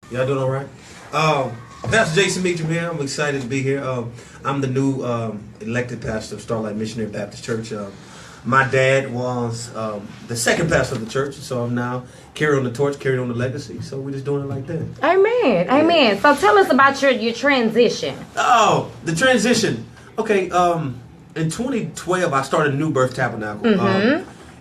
Y'all doing all right? Pastor Jason Meachum here. I'm excited to be here. I'm the new elected pastor of Starlight Missionary Baptist Church. My dad was the second pastor of the church, so I'm now carrying on the torch, carrying on the legacy. So we're just doing it like that. Amen. Amen. So tell us about your transition. Oh, the transition. Okay, in 2012, I started New Birth Tabernacle.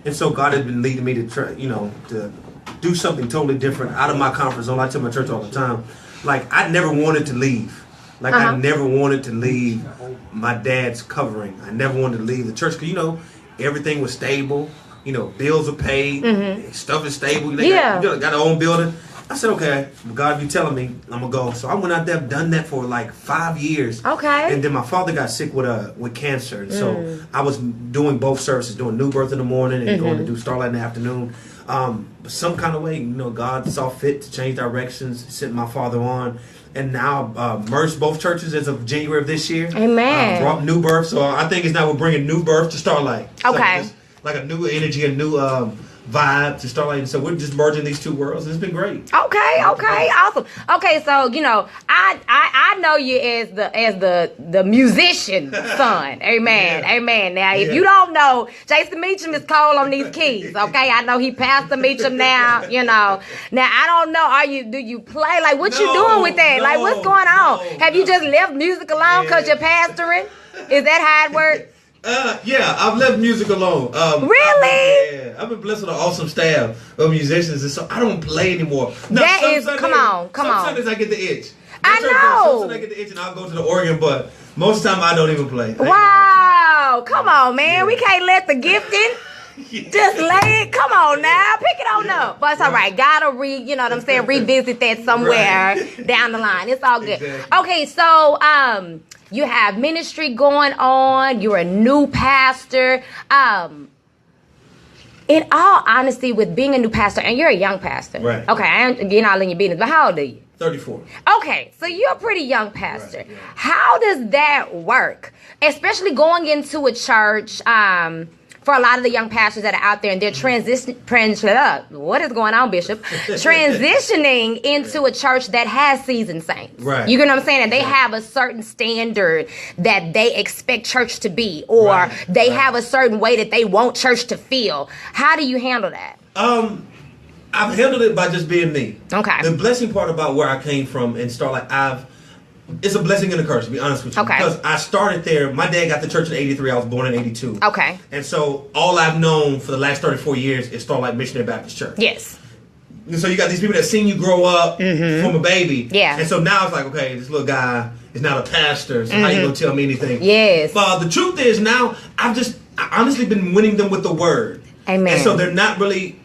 And so God has been leading me to try, to do something totally different out of my comfort zone. I tell my church all the time, like, I never wanted to leave. Like, I never wanted to leave my dad's covering. I never wanted to leave the church because, everything was stable. Bills are paid. Stuff is stable. They got their own building. I said, okay, God, you telling me, I'm going to go. So I went out there, done that for like 5 years. Okay. And then my father got sick with cancer. And so I was doing both services, doing New Birth in the morning and going to do Starlight in the afternoon. But some kind of way, God saw fit to change directions, sent my father on. And now merged both churches as of January of this year. Amen. Brought New Birth. So I think it's now we're bringing New Birth to Starlight. Okay. So like a new energy, a new vibe to Starlight. And so we're just merging these two worlds. It's been great. Okay, awesome. Okay, so I know you as the musician son. Amen. Yeah. Amen. Now if you don't know, Jason Meachum is cold on these keys. Okay, I know he Pastor Meachum now. Now I don't know. Do you play? Like, what you doing with that? Like, what's going on? Have you just left music alone because you're pastoring? Is that how it works? Yeah, I've left music alone. Really? I've been blessed with an awesome staff of musicians, and so I don't play anymore. Now, come on. Some Sundays I get the itch. I know. Some Sundays I get the itch and I'll go to the organ, but most of the time I don't even play. Wow. Come on, man. Yeah. We can't let the gifting just lay it. Come on now. Pick it on up. But it's all right. Gotta revisit that somewhere down the line. It's all good. Exactly. Okay, so you have ministry going on. You're a new pastor. In all honesty, with being a new pastor, and you're a young pastor. Right. Okay, I'm getting all in your business, but how old are you? 34. Okay, so you're a pretty young pastor. Right, yeah. How does that work? Especially going into a church, for a lot of the young pastors that are out there and they're what is going on, Bishop? Transitioning into a church that has seasoned saints. Right. You get what I'm saying? And they have a certain standard that they expect church to be, or they have a certain way that they want church to feel. How do you handle that? I've handled it by just being me. Okay. The blessing part about where I came from in Starlight, it's a blessing and a curse, to be honest with you. Okay. Because I started there. My dad got the church in 83. I was born in 82. Okay. And so all I've known for the last 34 years is Starlight Missionary Baptist Church. Yes. And so you got these people that seen you grow up from a baby. Yeah. And so now it's like, okay, this little guy is not a pastor, so how you going to tell me anything? Yes. But the truth is now, I honestly been winning them with the word. Amen. And so they're not really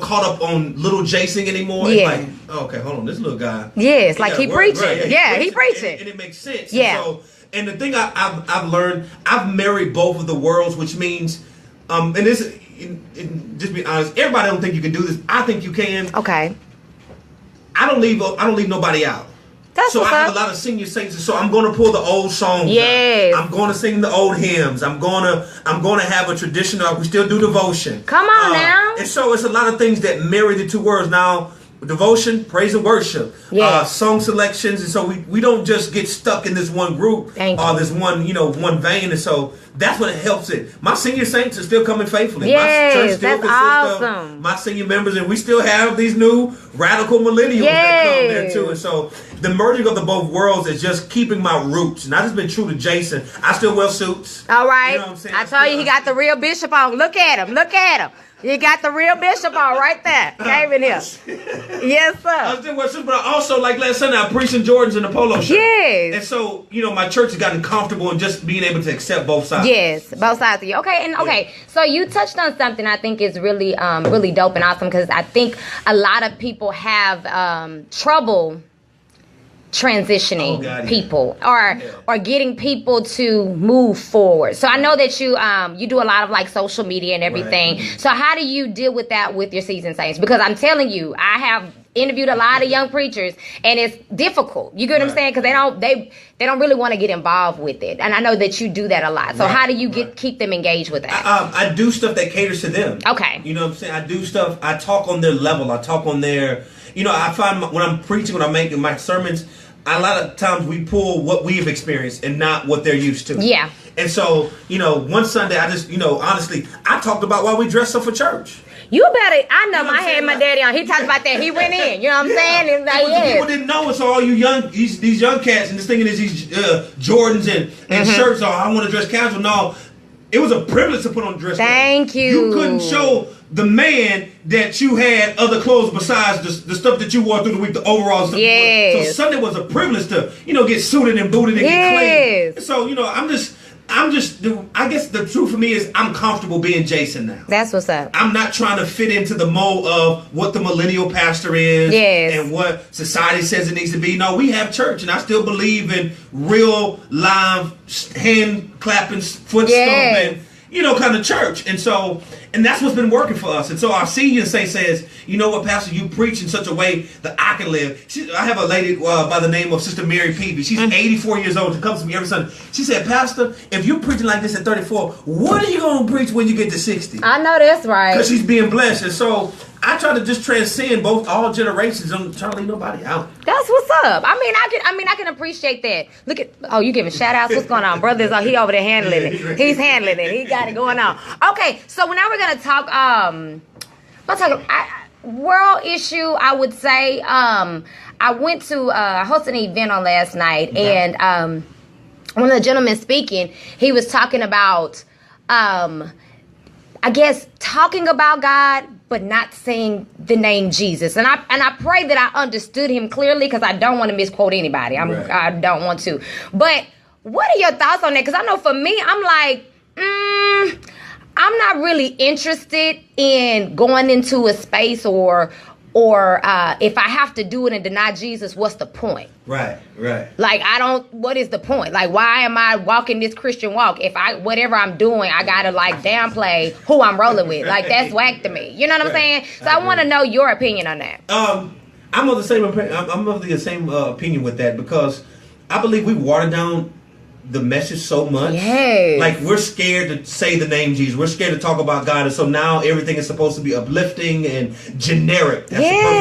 caught up on little Jason anymore. Yeah. It's like, oh, okay, hold on, this little guy. Yes, like he preaching. Right, he preaching. And it makes sense. Yeah. And the thing I've learned, I've married both of the worlds, which means, and this, just be honest, everybody don't think you can do this. I think you can. Okay. I don't leave nobody out. So I have a lot of senior saints, so I'm going to pull the old songs. Yes. I'm going to sing the old hymns. I'm going to have a traditional. We still do devotion. Come on now. And so it's a lot of things that marry the two words. Now, devotion, praise and worship, song selections, and so we don't just get stuck in this one group or this one one vein. And so that's what helps it. My senior saints are still coming faithfully. Yes, my church still that's awesome. Of my senior members, and we still have these new radical millennials that come there too. And so the merging of the both worlds is just keeping my roots. And I've just been true to Jason. I still wear suits. All right. You know what I'm saying? I told you he got the real bishop on. Look at him. Look at him. You got the real bishop on right there. Came in here. Yes, sir. I still wear suits, but I also, like last Sunday, I preached in Jordans in a polo shirt. Yes. And so, my church has gotten comfortable in just being able to accept both sides. Yes, both sides of you. Okay, so you touched on something I think is really, really dope and awesome, because I think a lot of people have trouble transitioning people or getting people to move forward. So I know that you do a lot of like social media and everything. Right. So how do you deal with that with your seasoned saints? Because I'm telling you, I have interviewed a lot of young preachers, and it's difficult. You get what I'm saying? Because they don't really want to get involved with it, and I know that you do that a lot. So how do you keep them engaged with that? I do stuff that caters to them. Okay. You know what I'm saying? I do stuff. I talk on their level. I talk on their. I find when I'm preaching, when I'm making my sermons, a lot of times we pull what we've experienced and not what they're used to. Yeah. And so, one Sunday I just, honestly, I talked about why we dress up for church. You better. I know. I had my daddy on. He talked about that. He went in. You know what I'm saying? And like, people didn't know it. So all you these young cats, and this thinking is these Jordans and shirts. I want to dress casual. No, it was a privilege to put on dress. Thank you. You couldn't show the man that you had other clothes besides the stuff that you wore through the week, the overalls. Yes. So Sunday was a privilege to get suited and booted and get clean. And so I guess the truth for me is I'm comfortable being Jason now. That's what's up. I'm not trying to fit into the mold of what the millennial pastor is and what society says it needs to be. No, we have church, and I still believe in real live hand clapping, foot stomping, kind of church. And that's what's been working for us. And so our senior says, you know what, Pastor, you preach in such a way that I can live. I have a lady by the name of Sister Mary Peavy. She's 84 years old. She comes to me every Sunday. She said, Pastor, if you're preaching like this at 34, what are you going to preach when you get to 60? I know that's right. Because she's being blessed. And so I try to just transcend all generations. I'm trying to leave nobody out. That's what's up. I can appreciate that. Look at you giving shout outs. What's going on, brothers? He over there handling it. He's handling it. He got it going on. Okay, so now we're gonna talk. World issue. I would say. I went to host an event on last night, and one of the gentlemen speaking, he was talking about, I guess, talking about God, but not saying the name Jesus. And I pray that I understood him clearly, because I don't want to misquote anybody. I don't want to. But what are your thoughts on that? Because I know for me, I'm like, I'm not really interested in going into a space or if I have to do it and deny Jesus, what's the point? Right. Like, what is the point? Like, why am I walking this Christian walk? If whatever I'm doing, I gotta downplay who I'm rolling with. Like, that's whack to me. You know what I'm saying? So I want to know your opinion on that. I'm of the same opinion. I'm of the same opinion with that, because I believe we water down the message so much. Yes. Like, we're scared to say the name Jesus. We're scared to talk about God. And so now everything is supposed to be uplifting and generic. That's the perfect